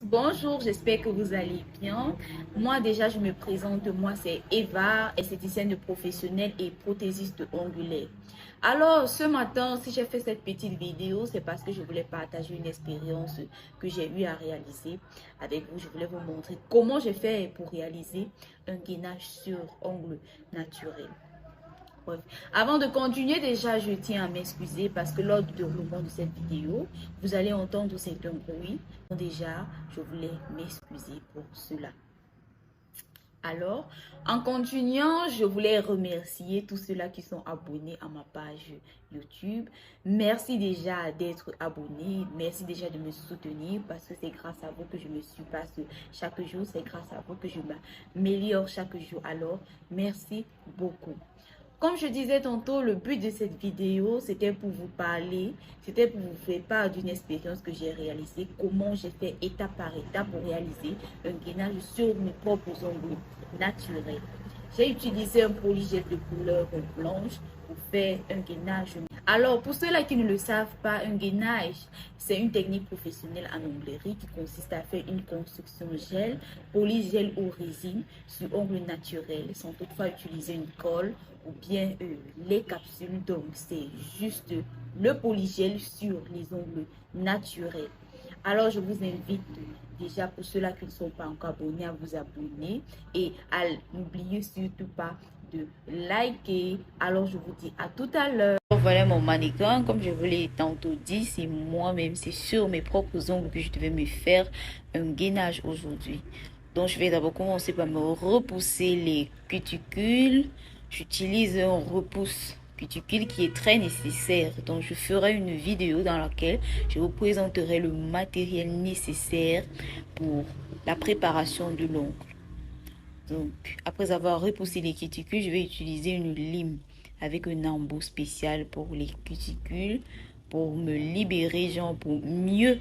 Bonjour, j'espère que vous allez bien. Moi déjà, je me présente. Moi, c'est Eva, esthéticienne professionnelle et prothésiste ongulaire. Alors, ce matin, si j'ai fait cette petite vidéo, c'est parce que je voulais partager une expérience que j'ai eu à réaliser avec vous. Je voulais vous montrer comment j'ai fait pour réaliser un gainage sur ongle naturel. Bref. Avant de continuer, déjà, je tiens à m'excuser parce que lors du déroulement de cette vidéo, vous allez entendre certains bruits. Déjà, je voulais m'excuser pour cela. Alors, en continuant, je voulais remercier tous ceux-là qui sont abonnés à ma page YouTube. Merci déjà d'être abonné. Merci déjà de me soutenir parce que c'est grâce à vous que je me surpasse chaque jour. C'est grâce à vous que je m'améliore chaque jour. Alors, merci beaucoup. Comme je disais tantôt, le but de cette vidéo, c'était pour vous parler, c'était pour vous faire part d'une expérience que j'ai réalisée, comment j'ai fait étape par étape pour réaliser un gainage sur mes propres ongles naturels. J'ai utilisé un polygel de couleur blanche pour faire un gainage. Alors, pour ceux-là qui ne le savent pas, un gainage, c'est une technique professionnelle en onglerie qui consiste à faire une construction gel, polygel ou résine sur ongles naturels sans toutefois utiliser une colle ou bien les capsules. Donc, c'est juste le polygel sur les ongles naturels. Alors, je vous invite déjà pour ceux-là qui ne sont pas encore abonnés à vous abonner et à n'oubliez surtout pas de liker. Alors, je vous dis à tout à l'heure. Voilà mon mannequin, comme je vous l'ai tantôt dit, c'est moi-même, c'est sur mes propres ongles que je devais me faire un gainage aujourd'hui. Donc, je vais d'abord commencer par me repousser les cuticules. J'utilise un repousse cuticule qui est très nécessaire. Donc, je ferai une vidéo dans laquelle je vous présenterai le matériel nécessaire pour la préparation de l'ongle. Donc, après avoir repoussé les cuticules, je vais utiliser une lime avec un embout spécial pour les cuticules pour me libérer, genre pour mieux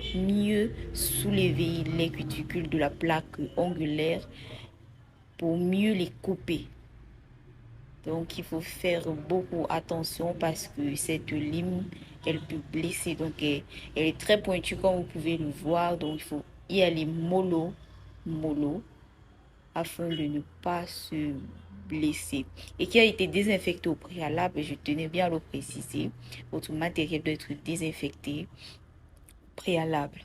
soulever les cuticules de la plaque ongulaire, pour mieux les couper. Donc, il faut faire beaucoup attention parce que cette lime, elle peut blesser. Donc, elle est très pointue comme vous pouvez le voir. Donc, il faut y aller mollo, afin de ne pas se blesser. Et qui a été désinfecté au préalable, je tenais bien à le préciser. Votre matériel doit être désinfecté préalable.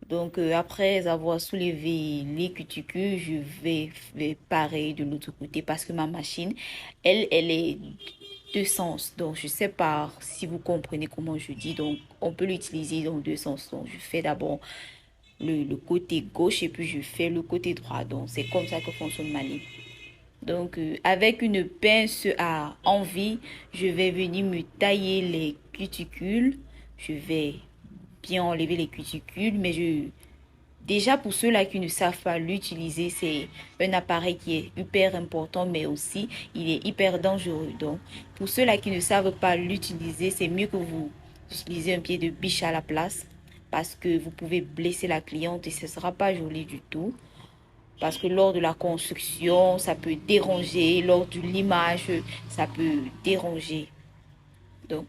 Donc, après avoir soulevé les cuticules, je vais faire pareil de l'autre côté parce que ma machine, elle est deux sens. Donc, je sais pas si vous comprenez comment je dis. Donc, on peut l'utiliser dans deux sens. Donc, je fais d'abord le côté gauche et puis je fais le côté droit. Donc, c'est comme ça que fonctionne ma ligne. Donc, avec une pince à envie, je vais venir me tailler les cuticules. Je vais bien enlever les cuticules, mais déjà, pour ceux-là qui ne savent pas l'utiliser, c'est un appareil qui est hyper important, mais aussi il est hyper dangereux. Donc, pour ceux-là qui ne savent pas l'utiliser, c'est mieux que vous utilisez un pied de biche à la place parce que vous pouvez blesser la cliente et ce ne sera pas joli du tout. Parce que lors de la construction, ça peut déranger. Lors du limage, ça peut déranger. Donc,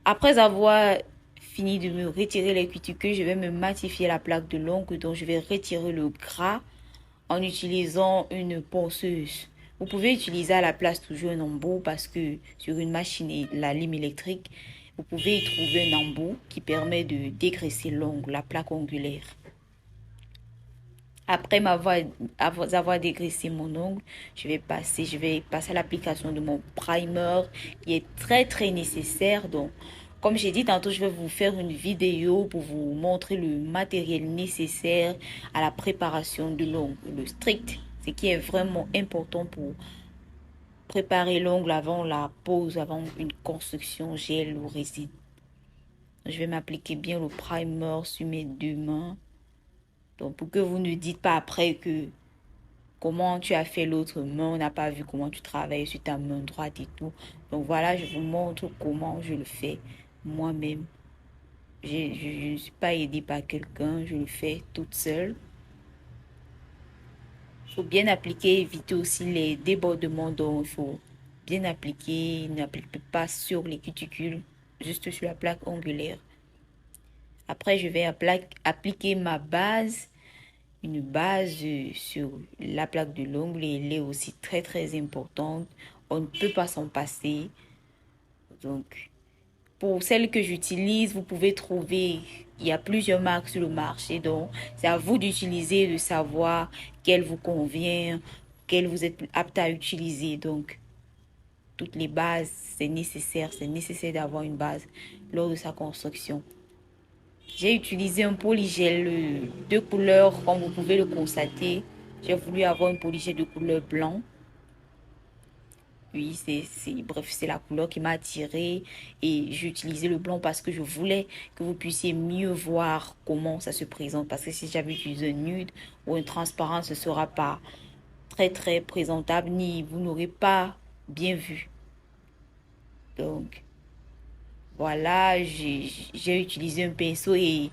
après avoir fini de me retirer les cuticules, je vais me matifier la plaque de l'ongle. Donc, je vais retirer le gras en utilisant une ponceuse. Vous pouvez utiliser à la place toujours un embout parce que sur une machine et la lime électrique, vous pouvez y trouver un embout qui permet de dégraisser l'ongle, la plaque ongulaire. Après avoir dégraissé mon ongle, je vais passer à l'application de mon primer qui est très nécessaire. Donc, comme j'ai dit tantôt, je vais vous faire une vidéo pour vous montrer le matériel nécessaire à la préparation de l'ongle. Le strict, ce qui est vraiment important pour préparer l'ongle avant la pose, avant une construction gel ou résine. Je vais m'appliquer bien le primer sur mes deux mains. Donc, pour que vous ne dites pas après que comment tu as fait l'autre main, on n'a pas vu comment tu travailles sur ta main droite et tout. Donc voilà, je vous montre comment je le fais moi-même. Je ne suis pas aidée par quelqu'un, je le fais toute seule. Il faut bien appliquer, éviter aussi les débordements. Donc il faut bien appliquer, n'applique pas sur les cuticules, juste sur la plaque ongulaire. Après, je vais appliquer ma base, une base sur la plaque de l'ongle et elle est aussi très très importante. On ne peut pas s'en passer. Donc, pour celle que j'utilise, vous pouvez trouver, il y a plusieurs marques sur le marché. Donc, c'est à vous d'utiliser, de savoir quelle vous convient, quelle vous êtes apte à utiliser. Donc, toutes les bases, c'est nécessaire. C'est nécessaire d'avoir une base lors de sa construction. J'ai utilisé un polygel de couleur, comme vous pouvez le constater. J'ai voulu avoir un polygel de couleur blanc. Oui, bref, c'est la couleur qui m'a attirée et j'ai utilisé le blanc parce que je voulais que vous puissiez mieux voir comment ça se présente. Parce que si j'avais utilisé un nude ou un transparent, ce ne sera pas très très présentable ni vous n'aurez pas bien vu. Donc, voilà, j'ai utilisé un pinceau et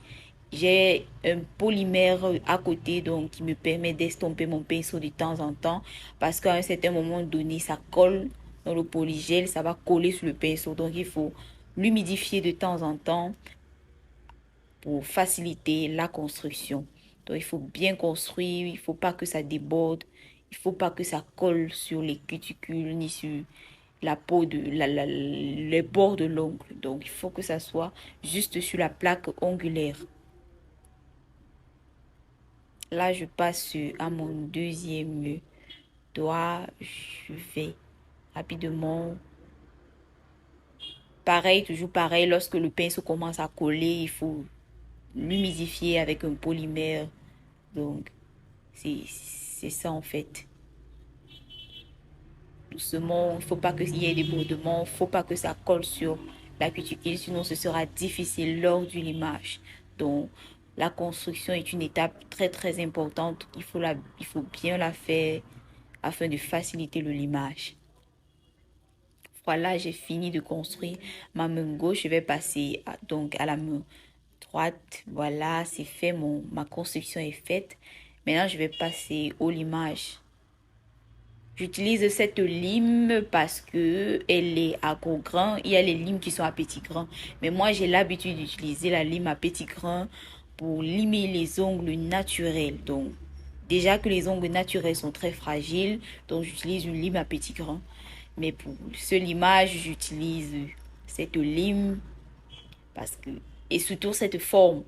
j'ai un polymère à côté donc qui me permet d'estomper mon pinceau de temps en temps parce qu'à un certain moment donné, ça colle dans le polygel, ça va coller sur le pinceau. Donc, il faut l'humidifier de temps en temps pour faciliter la construction. Donc, il faut bien construire, il ne faut pas que ça déborde, il ne faut pas que ça colle sur les cuticules ni sur la peau les bords de l'ongle. Donc, il faut que ça soit juste sur la plaque ongulaire. Là, je passe à mon deuxième doigt. Je vais rapidement. Pareil, toujours pareil, lorsque le pinceau commence à coller, il faut l'humidifier avec un polymère. Donc, c'est ça en fait. Doucement, il ne faut pas qu'il y ait des débordements, il ne faut pas que ça colle sur la cuticule, sinon ce sera difficile lors du limage. Donc, la construction est une étape très très importante. Il faut bien la faire afin de faciliter le limage. Voilà, j'ai fini de construire ma main gauche. Je vais passer donc à la main droite. Voilà, c'est fait, ma construction est faite. Maintenant, je vais passer au limage. J'utilise cette lime parce que elle est à gros grains. Il y a les limes qui sont à petits grains. Mais moi, j'ai l'habitude d'utiliser la lime à petits grains pour limer les ongles naturels. Donc, déjà que les ongles naturels sont très fragiles, donc j'utilise une lime à petits grains. Mais pour ce limage, j'utilise cette lime parce que, et surtout cette forme.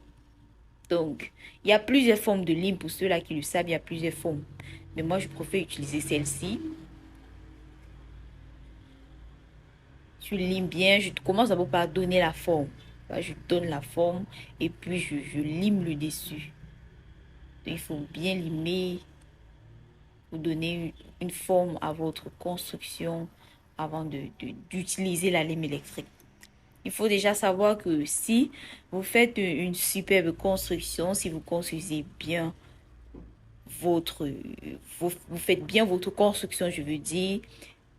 Donc, il y a plusieurs formes de lime. Pour ceux-là qui le savent, il y a plusieurs formes. Mais moi, je préfère utiliser celle-ci. Je lime bien. Je commence d'abord par donner la forme. Là, je donne la forme et puis je lime le dessus. Donc, il faut bien limer pour donner une forme à votre construction avant d'utiliser la lime électrique. Il faut déjà savoir que si vous faites une superbe construction, si vous construisez bien vous faites bien votre construction, je veux dire,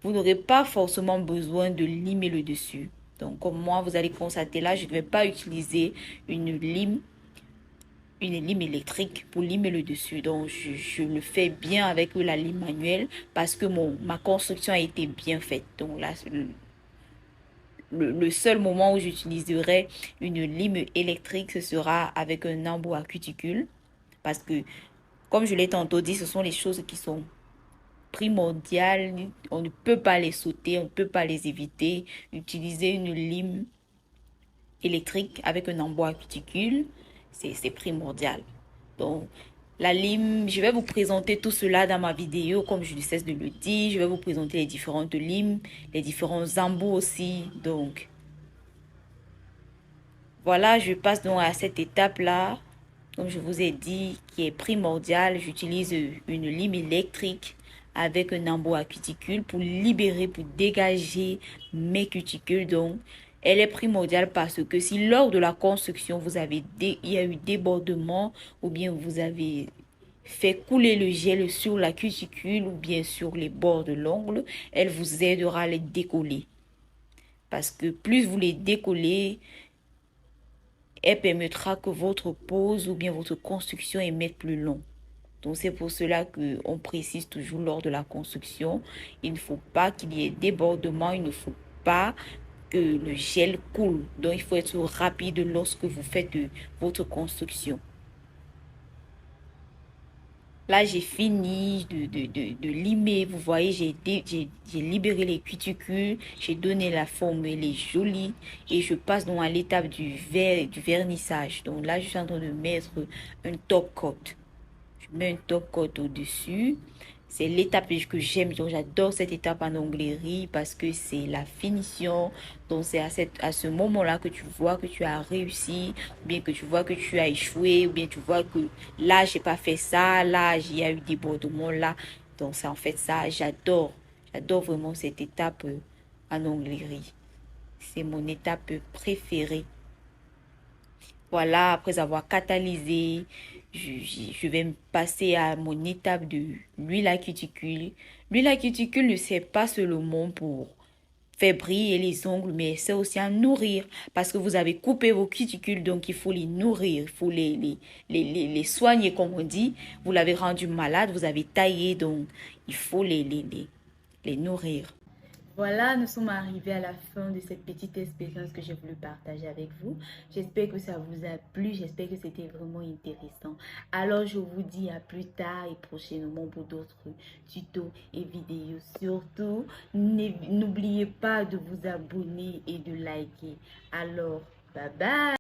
vous n'aurez pas forcément besoin de limer le dessus. Donc, comme moi, vous allez constater là, je ne vais pas utiliser une lime électrique pour limer le dessus. Donc, je le fais bien avec la lime manuelle parce que ma construction a été bien faite. Donc là, le seul moment où j'utiliserai une lime électrique, ce sera avec un embout à cuticule. Parce que, comme je l'ai tantôt dit, ce sont les choses qui sont primordiales. On ne peut pas les sauter, on ne peut pas les éviter. Utiliser une lime électrique avec un embout à cuticule, c'est primordial. Donc, la lime, je vais vous présenter tout cela dans ma vidéo, comme je ne cesse de le dire. Je vais vous présenter les différentes limes, les différents embouts aussi. Donc, voilà, je passe donc à cette étape-là. Comme je vous ai dit, qui est primordiale, j'utilise une lime électrique avec un embout à cuticule pour libérer, pour dégager mes cuticules. Donc, elle est primordiale parce que si lors de la construction, il y a eu débordement ou bien vous avez fait couler le gel sur la cuticule ou bien sur les bords de l'ongle, elle vous aidera à les décoller. Parce que plus vous les décollez, elle permettra que votre pose ou bien votre construction émette plus long. Donc c'est pour cela qu'on précise toujours lors de la construction, il ne faut pas qu'il y ait débordement, il ne faut pas que le gel coule. Donc, il faut être rapide lorsque vous faites votre construction. Là, j'ai fini de limer. Vous voyez, j'ai libéré les cuticules. J'ai donné la forme, elle est jolie. Et je passe donc à l'étape du vernissage. Donc là, je suis en train de mettre un top coat. Je mets un top coat au-dessus. C'est l'étape que j'aime. Donc, j'adore cette étape en onglerie parce que c'est la finition. Donc, c'est à ce moment-là que tu vois que tu as réussi, ou bien que tu vois que tu as échoué, ou bien tu vois que là, j'ai pas fait ça, là, il y a eu des débordements là. Donc, c'est en fait ça. J'adore. J'adore vraiment cette étape en onglerie. C'est mon étape préférée. Voilà, après avoir catalysé, je vais me passer à mon étape de l'huile à cuticule. L'huile à cuticule ne sert pas seulement pour faire briller les ongles, mais c'est aussi à nourrir parce que vous avez coupé vos cuticules, donc il faut les nourrir, il faut les soigner, comme on dit. Vous l'avez rendu malade, vous avez taillé, donc il faut les nourrir. Voilà, nous sommes arrivés à la fin de cette petite expérience que j'ai voulu partager avec vous. J'espère que ça vous a plu, j'espère que c'était vraiment intéressant. Alors, je vous dis à plus tard et prochainement pour d'autres tutos et vidéos. Surtout, n'oubliez pas de vous abonner et de liker. Alors, bye bye!